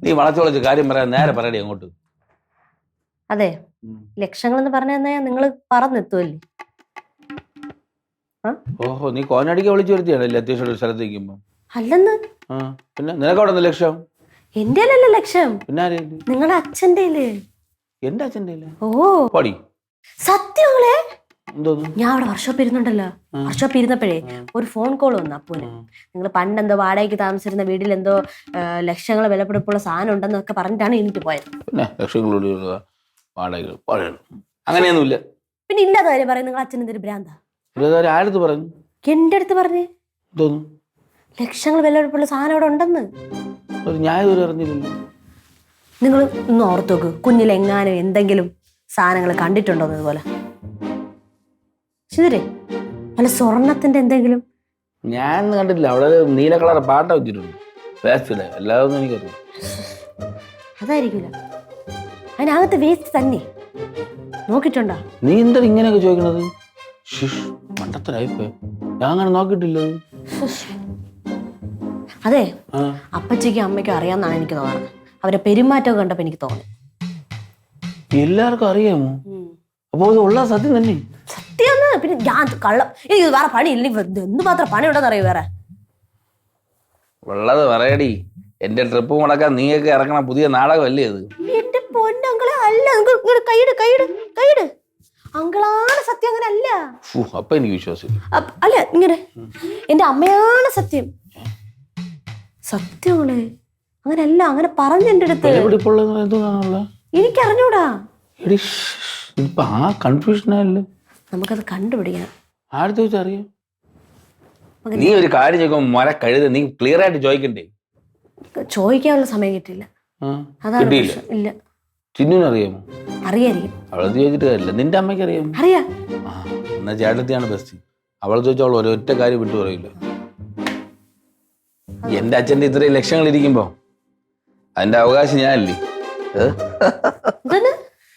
നീ വളച്ചു വളച്ച് കാര്യം പറയാൻ നേരെ പറയടി അങ്ങോട്ട്. അതെ, ലക്ഷങ്ങളെന്ന് പറഞ്ഞു തന്നാൽ നിങ്ങൾ പറന്നെത്തുമല്ലേ? ഓഹോ, നീ കോഞ്ഞടിക്കാൻ വിളിച്ചു വരുത്തിയാണല്ലേ അത്യാവശ്യം ഒരു സ്ഥലത്ത് നിൽക്കുമ്പോ? അല്ലെന്ന്. പിന്നെ നിനക്ക് അവിടെ ലക്ഷ്യം? എന്റെ അല്ലല്ലോ ലക്ഷ്യം, പിന്നെ നിങ്ങളുടെ അച്ഛന്റെ. എന്റെ അച്ഛന്റെ ഓ പടി സത്യങ്ങളെ. എന്തോന്നു? ഞാൻ അവിടെ വർക്ക്ഷോപ്പ് ഇരുന്നുണ്ടല്ലോ, വർക്ക്ഷോപ്പ് ഇരുന്നപ്പോഴേ ഒരു ഫോൺ കോൾ വന്നു അപ്പൂന്. നിങ്ങൾ പണ്ടെന്തോ വാടകയ്ക്ക് താമസിച്ചിരുന്ന വീട്ടിൽ എന്തോ ലക്ഷങ്ങൾ വിലപിടിപ്പുള്ള സാധനം ഉണ്ടെന്നൊക്കെ പറഞ്ഞിട്ടാണ് എനിക്ക് പോയത്. പിന്നെ അങ്ങനെയൊന്നുമില്ല. പിന്നെ ഇല്ലാത്ത കാര്യം പറയും നിങ്ങൾ അച്ഛൻ എന്തൊരു ഭ്രാന്താ. ആരടുത്ത് പറഞ്ഞു? എന്റെ അടുത്ത് പറഞ്ഞേ. ലക്ഷങ്ങൾ വിലപിടിപ്പുള്ള സാധനം അവിടെ ഉണ്ടെന്ന്. നിങ്ങൾ ഒന്ന് ഓർത്ത് നോക്ക്, കുഞ്ഞിലെങ്ങാനും എന്തെങ്കിലും സാധനങ്ങൾ കണ്ടിട്ടുണ്ടോ ഇതുപോലെ? ശരി, അല്ല സ്വർണത്തിന്റെ എന്തെങ്കിലും? ഞാൻ കണ്ടിട്ടില്ല. അവിടെ നീല കളർ പാട്ട വെച്ചിട്ടുണ്ട്, എല്ലാതൊന്നും എനിക്കറിയാം. അതായിരിക്കില്ല, അതിനകത്ത് വേസ്റ്റ് തന്നെ. നോക്കിട്ടുണ്ടോ? നീ എന്താ ഇങ്ങനെയൊക്കെ ചോദിക്കണത്? മണ്ടത്തരായിപ്പോ, ഞാൻ അങ്ങനെ നോക്കിയിട്ടില്ല. അതെ, അപ്പച്ചിക്കും അമ്മയ്ക്കും അറിയാമെന്നാണ് എനിക്ക് തോന്നുന്നത്. അവരെ പെരുമാറ്റമൊക്കെ കണ്ടപ്പോ എനിക്ക് തോന്നി. എല്ലാവർക്കും അറിയാമോ? അപ്പൊ ഉള്ള സത്യം തന്നെ. സത്യം. പിന്നെ ഞാൻ കള്ളം, എനിക്ക് വേറെ പണിയില്ല. എന്ത് മാത്രം പണി ഉണ്ടെന്ന് അറിയൂ വേറെ? ഉള്ളത് പറയടി. എന്റെ ട്രിപ്പ് മുടക്കാൻ നീയൊക്കെ ഇറങ്ങണ പുതിയ നാടകമല്ലേ അത്? എന്റെ പൊന്നങ്ങളെ അല്ല, കൈയിട് കൈയിട് കൈയിട്. അങ്കിളാണ് സത്യം, അങ്ങനെ അല്ല. അപ്പൊ എനിക്ക് വിശ്വാസം അല്ല, ഇങ്ങനെ എന്റെ അമ്മയാണ് സത്യം. സത്യങ്ങളെ അങ്ങനല്ല, അങ്ങനെ പറഞ്ഞു എന്റെ അടുത്ത്. എനിക്കറിഞ്ഞൂടാ. നമുക്കത് കണ്ടുപിടിക്കണം. ആരും നീ ഒരു കാര്യം ചോദിക്കുമ്പോ മര കഴുത നീ ക്ലിയർ ആയിട്ട് ചോദിക്കണ്ടേ? ചോദിക്കാനുള്ള സമയം കിട്ടില്ല. അതാണ് ഇല്ല. ചിന്നുനറിയാമോ? അറിയായിരിക്കും. അവളെ ചോദിച്ചിട്ട് കാര്യമില്ല. നിന്റെ അമ്മയ്ക്ക് അറിയാമോ? അറിയാം. എന്നാ ചേട്ടത്തിയാണ് ബെസ്റ്റ്. അവളെ ചോദിച്ചാൽ അവൾ ഒരൊറ്റ കാര്യം വിട്ടു പറയില്ല. എന്റെ അച്ഛന്റെ ഇത്രയും ലക്ഷങ്ങൾ ഇരിക്കുമ്പോ അതിന്റെ അവകാശം ഞാനല്ലേ?